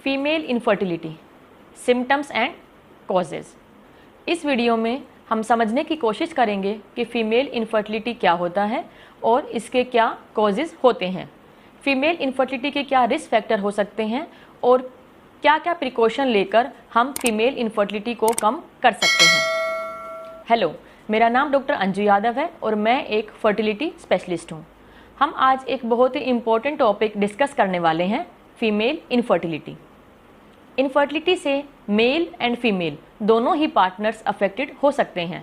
Female infertility, symptoms and causes. इस video में हम समझने की कोशिश करेंगे कि फ़ीमेल इनफर्टिलिटी क्या होता है और इसके क्या कॉजेज़ होते हैं, फीमेल इनफर्टिलिटी के क्या रिस्क फैक्टर हो सकते हैं और क्या क्या प्रिकॉशन लेकर हम फीमेल इनफर्टिलिटी को कम कर सकते हैं। हेलो, मेरा नाम डॉक्टर अंजू यादव है और मैं एक फर्टिलिटी स्पेशलिस्ट हूँ। हम आज एक बहुत ही इम्पोर्टेंट टॉपिक डिस्कस करने वाले हैं, फीमेल इनफर्टिलिटी। इनफर्टिलिटी से मेल एंड फीमेल दोनों ही पार्टनर्स अफेक्टेड हो सकते हैं।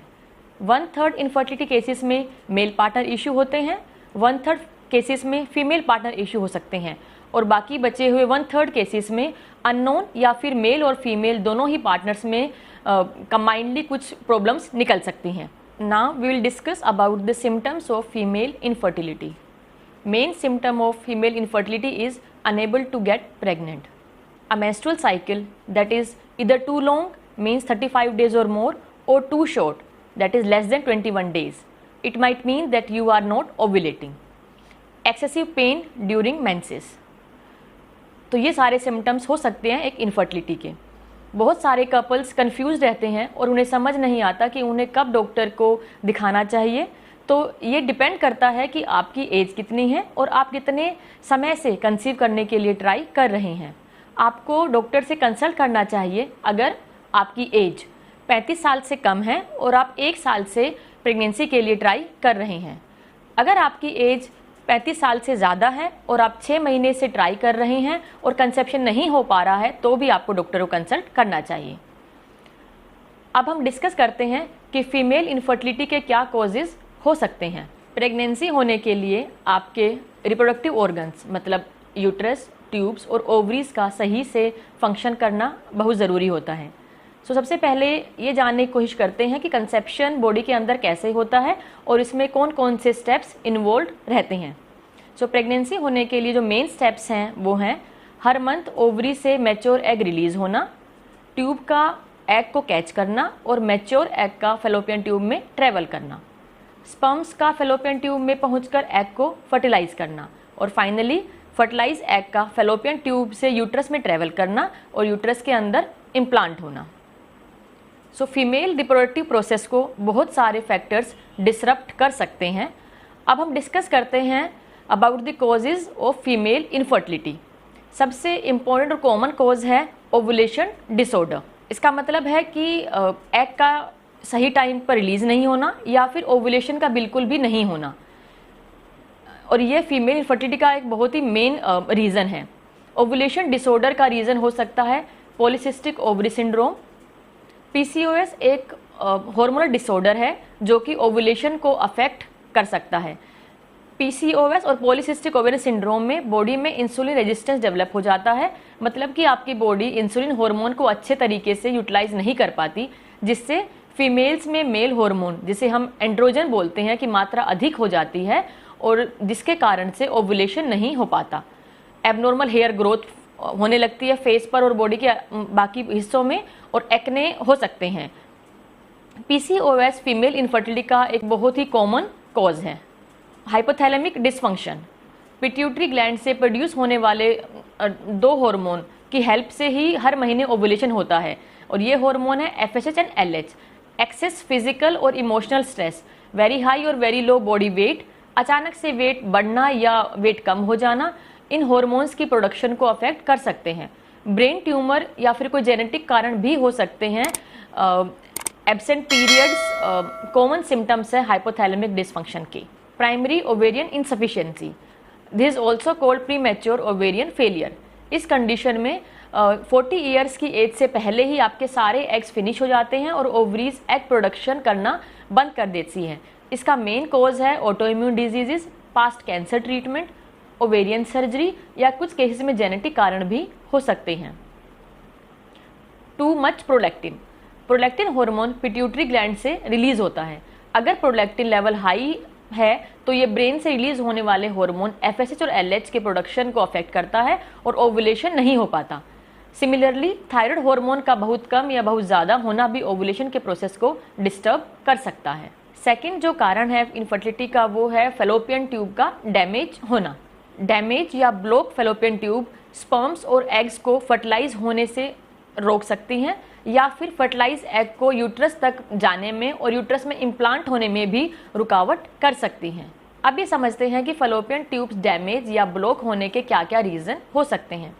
1/3 इनफर्टिलिटी केसेस में मेल पार्टनर इशू होते हैं, 1/3 केसेस में फीमेल पार्टनर इशू हो सकते हैं और बाकी बचे हुए 1/3 केसेस में अननोन या फिर मेल और फीमेल दोनों ही पार्टनर्स में कंबाइंडली कुछ प्रॉब्लम्स निकल सकती हैं। Now we will discuss about the symptoms of female infertility. Main symptom of female infertility is unable to get pregnant. A menstrual cycle that is either too long, means 35 days or more, or too short, that is less than 21 days. It might mean that you are not ovulating. Excessive pain during menses. तो ये सारे symptoms हो सकते हैं एक infertility के। बहुत सारे कपल्स कंफ्यूज रहते हैं और उन्हें समझ नहीं आता कि उन्हें कब डॉक्टर को दिखाना चाहिए। तो ये डिपेंड करता है कि आपकी एज कितनी है और आप कितने समय से कंसीव करने के लिए ट्राई कर रहे हैं। आपको डॉक्टर से कंसल्ट करना चाहिए अगर आपकी एज 35 साल से कम है और आप 1 साल से प्रेगनेंसी के लिए ट्राई कर रहे हैं। अगर आपकी एज 35 साल से ज़्यादा है और आप 6 महीने से ट्राई कर रहे हैं और कंसेप्शन नहीं हो पा रहा है तो भी आपको डॉक्टर को कंसल्ट करना चाहिए। अब हम डिस्कस करते हैं कि फीमेल इनफर्टिलिटी के क्या कॉजेज़ हो सकते हैं। प्रेगनेंसी होने के लिए आपके रिप्रोडक्टिव ऑर्गन्स मतलब यूट्रस, ट्यूब्स और ओवरीज का सही से फंक्शन करना बहुत ज़रूरी होता है। सबसे पहले ये जानने की कोशिश करते हैं कि कंसेप्शन बॉडी के अंदर कैसे होता है और इसमें कौन कौन से स्टेप्स इन्वॉल्व रहते हैं। प्रेगनेंसी होने के लिए जो मेन स्टेप्स हैं वो हैं हर मंथ ओवरी से मैच्योर एग रिलीज़ होना, ट्यूब का एग को कैच करना और मैच्योर एग का फेलोपियन ट्यूब में ट्रेवल करना, स्पर्म्स का फेलोपियन ट्यूब में पहुंचकर एग को फर्टिलाइज करना और फाइनली फर्टिलाइज एग का फेलोपियन ट्यूब से यूट्रस में ट्रेवल करना और यूट्रस के अंदर इम्प्लांट होना। फीमेल रिप्रोडक्टिव प्रोसेस को बहुत सारे फैक्टर्स डिसरप्ट कर सकते हैं। अब हम डिस्कस करते हैं about the causes of female infertility. सबसे इम्पोर्टेंट और कॉमन कॉज है ओवुलेशन डिसऑर्डर। इसका मतलब है कि एग का सही टाइम पर रिलीज़ नहीं होना या फिर ओवुलेशन का बिल्कुल भी नहीं होना, और ये फीमेल इनफर्टिलिटी का एक बहुत ही मेन रीज़न है। ओवुलेशन डिसऑर्डर का रीज़न हो सकता है पॉलीसिस्टिक ओवरी सिंड्रोम। पीसीओएस एक हार्मोनल डिसऑर्डर है जो कि ओवुलेशन को अफेक्ट कर सकता है। पीसीओएस और पॉलीसिस्टिक ओवरी सिंड्रोम में बॉडी में इंसुलिन रेजिस्टेंस डेवलप हो जाता है, मतलब कि आपकी बॉडी इंसुलिन हार्मोन को अच्छे तरीके से यूटिलाइज नहीं कर पाती, जिससे फीमेल्स में मेल हार्मोन जिसे हम एंड्रोजन बोलते हैं की मात्रा अधिक हो जाती है और जिसके कारण से ओवुलेशन नहीं हो पाता। एबनॉर्मल हेयर ग्रोथ होने लगती है फेस पर और बॉडी के बाकी हिस्सों में और एक्ने हो सकते हैं। पीसीओएस फीमेल इनफर्टिलिटी का एक बहुत ही कॉमन कॉज है। हाइपोथैलेमिक डिसफंक्शन, पिट्यूटरी ग्लैंड से प्रोड्यूस होने वाले 2 हार्मोन की हेल्प से ही हर महीने ओवुलेशन होता है और ये हार्मोन है FSH and LH. Excess physical और इमोशनल स्ट्रेस, वेरी हाई और वेरी लो बॉडी वेट, अचानक से वेट बढ़ना या वेट कम हो जाना इन हॉर्मोन्स की प्रोडक्शन को अफेक्ट कर सकते हैं। ब्रेन ट्यूमर या फिर कोई जेनेटिक कारण भी हो सकते हैं। एब्सेंट पीरियड्स कॉमन सिम्टम्स है हाइपोथैलेमिक डिसफंक्शन की। Primary ovarian insufficiency, this is also called pre mature ovarian failure. इस कंडीशन में 40 ईयर्स की एज से पहले ही आपके सारे एग्स फिनिश हो जाते हैं और ओवरीज एग प्रोडक्शन करना बंद कर देती हैं। इसका मेन कॉज है autoimmune diseases, past cancer treatment, ovarian surgery या कुछ केसेस में जेनेटिक कारण भी हो सकते हैं। Too much prolactin, prolactin hormone pituitary gland से रिलीज होता है। अगर प्रोलैक्टिन लेवल हाई है तो ये ब्रेन से रिलीज होने वाले हार्मोन एफएसएच और एलएच के प्रोडक्शन को अफेक्ट करता है और ओवुलेशन नहीं हो पाता। सिमिलरली थायराइड हार्मोन का बहुत कम या बहुत ज़्यादा होना भी ओवुलेशन के प्रोसेस को डिस्टर्ब कर सकता है। सेकेंड जो कारण है इनफर्टिलिटी का वो है फेलोपियन ट्यूब का डैमेज होना। डैमेज या ब्लॉक फेलोपियन ट्यूब स्पर्म्स और एग्स को फर्टिलाइज होने से रोक सकती हैं या फिर फर्टिलाइज एग को यूट्रस तक जाने में और यूट्रस में इम्प्लांट होने में भी रुकावट कर सकती हैं। अब ये समझते हैं कि फलोपियन ट्यूब्स डैमेज या ब्लॉक होने के क्या क्या रीज़न हो सकते हैं।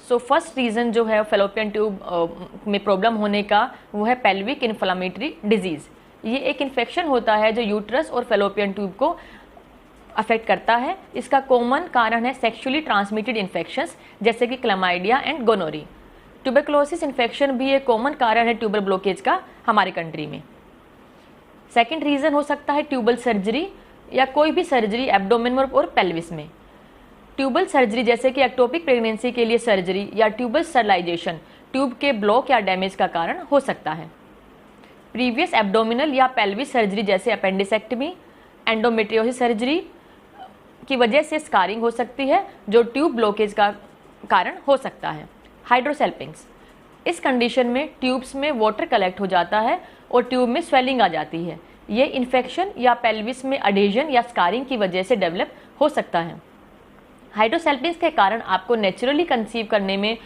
सो फर्स्ट रीज़न जो है फलोपियन ट्यूब में प्रॉब्लम होने का वो है पेल्विक इन्फ्लामेटरी डिजीज़। ये एक इन्फेक्शन होता है जो यूट्रस और फलोपियन ट्यूब को अफेक्ट करता है। इसका कॉमन कारण है सेक्सुअली ट्रांसमिटेड इन्फेक्शंस जैसे कि क्लैमाइडिया एंड गोनोरी। ट्यूबरकुलोसिस इन्फेक्शन भी एक कॉमन कारण है ट्यूबर ब्लॉकेज का हमारे कंट्री में। सेकेंड रीज़न हो सकता है ट्यूबल सर्जरी या कोई भी सर्जरी एब्डोमेन और पेल्विस में। ट्यूबल सर्जरी जैसे कि एक्टोपिक प्रेगनेंसी के लिए सर्जरी या ट्यूबल स्टरलाइजेशन ट्यूब के ब्लॉक या डैमेज का कारण हो सकता है। प्रीवियस एब्डोमिनल या पेल्विस सर्जरी जैसे अपेंडिसेक्टमी, एंडोमेट्रियोसिस सर्जरी की वजह से स्कारिंग हो सकती है जो ट्यूब ब्लॉकेज का कारण हो सकता है। हाइड्रोसेल्पिंग्स, इस कंडीशन में ट्यूब्स में वाटर कलेक्ट हो जाता है और ट्यूब में स्वेलिंग आ जाती है। ये इन्फेक्शन या पेल्विस में अडेजन या स्कारिंग की वजह से डेवलप हो सकता है। हाइड्रोसेल्पिंग्स के कारण आपको नेचुरली कंसीव करने में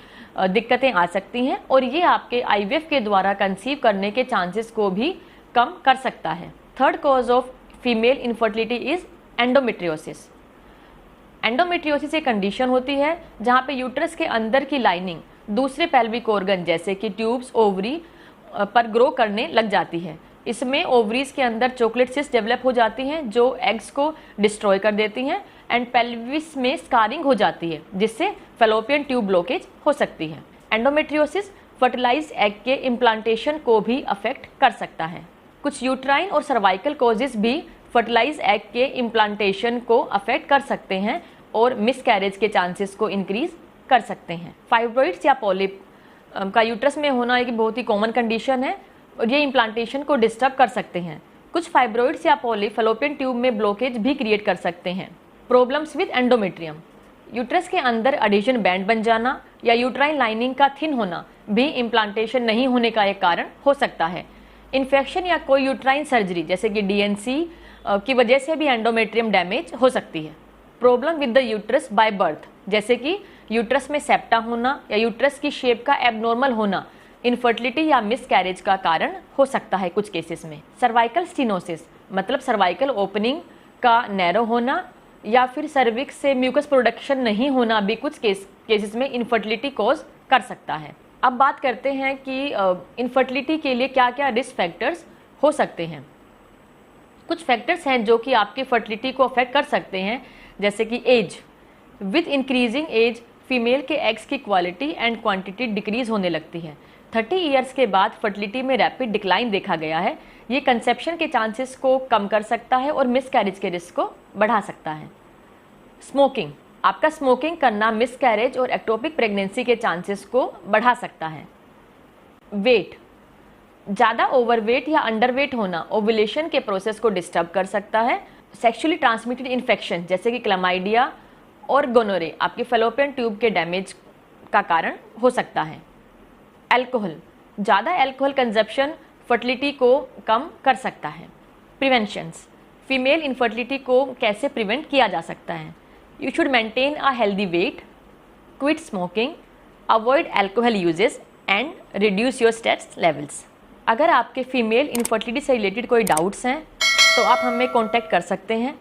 दिक्कतें आ सकती हैं और ये आपके आईवीएफ के द्वारा कंसीव करने के चांसेस को भी कम कर सकता है। Third cause of female infertility is endometriosis. Endometriosis एक कंडीशन होती है जहाँ पे यूट्रस के अंदर की लाइनिंग दूसरे पेल्विक ऑर्गन जैसे कि ट्यूब्स, ओवरी पर ग्रो करने लग जाती है। इसमें ओवरीज के अंदर चॉकलेट सिस्ट डेवलप हो जाती हैं जो एग्स को डिस्ट्रॉय कर देती हैं एंड पेल्विस में स्कारिंग हो जाती है जिससे फैलोपियन ट्यूब ब्लॉकेज हो सकती है। एंडोमेट्रियोसिस फर्टिलाइज्ड एग के इम्प्लांटेशन को भी अफेक्ट कर सकता है। कुछ यूट्राइन और सर्वाइकल कॉजेज भी फर्टिलाइज्ड एग के इम्प्लांटेशन को अफेक्ट कर सकते हैं और मिसकैरेज के चांसेस को इंक्रीज कर सकते हैं। फाइब्रॉइड्स या पॉलिप का यूट्रस में होना एक बहुत ही कॉमन कंडीशन है और ये इम्प्लांटेशन को डिस्टर्ब कर सकते हैं। कुछ फाइब्रॉइड्स या पॉलिप फैलोपियन ट्यूब में ब्लॉकेज भी क्रिएट कर सकते हैं। प्रॉब्लम्स विद एंडोमेट्रियम, यूट्रस के अंदर एडिशन बैंड बन जाना या यूट्राइन लाइनिंग का थिन होना भी इम्प्लांटेशन नहीं होने का एक कारण हो सकता है। इन्फेक्शन या कोई यूट्राइन सर्जरी जैसे कि डीएनसी की वजह से भी एंडोमेट्रियम डैमेज हो सकती है। Problem with the uterus by birth जैसे कि यूट्रस में सेप्टा होना या यूट्रस की शेप का एबनॉर्मल होना इनफर्टिलिटी या मिसकैरेज का कारण हो सकता है कुछ केसेस में। सर्वाइकल स्टेनोसिस मतलब सर्वाइकल ओपनिंग का नैरो होना या फिर सर्विक्स से म्यूकस प्रोडक्शन नहीं होना भी कुछ केसेस में इनफर्टिलिटी कॉज कर सकता है। अब बात करते हैं कि इनफर्टिलिटी के लिए क्या क्या रिस्क फैक्टर्स हो सकते हैं। कुछ फैक्टर्स हैं जो कि आपकी फर्टिलिटी को अफेक्ट कर सकते हैं जैसे कि age. With increasing age female के एग्स की क्वालिटी एंड क्वांटिटी डिक्रीज होने लगती है। 30 ईयर्स के बाद फर्टिलिटी में रैपिड डिक्लाइन देखा गया है। ये कंसेप्शन के चांसेस को कम कर सकता है और मिसकैरेज के रिस्क को बढ़ा सकता है। स्मोकिंग, आपका स्मोकिंग करना मिसकैरेज और एक्टोपिक प्रेगनेंसी के चांसेस को बढ़ा सकता है। वेट, ज़्यादा ओवरवेट या अंडरवेट होना ओव्यूलेशन के प्रोसेस को डिस्टर्ब कर सकता है। सेक्सुअली ट्रांसमिटेड इन्फेक्शन जैसे कि क्लैमाइडिया और गोनोरे आपके फैलोपियन ट्यूब के डैमेज का कारण हो सकता है। अल्कोहल, ज़्यादा अल्कोहल कंजप्शन फर्टिलिटी को कम कर सकता है। प्रिवेंशंस, फीमेल इनफर्टिलिटी को कैसे प्रिवेंट किया जा सकता है। You should maintain a healthy weight, quit smoking, avoid alcohol uses and reduce your stress levels. अगर आपके फीमेल इनफर्टिलिटी से रिलेटेड कोई डाउट्स हैं तो आप हमें कॉन्टैक्ट कर सकते हैं।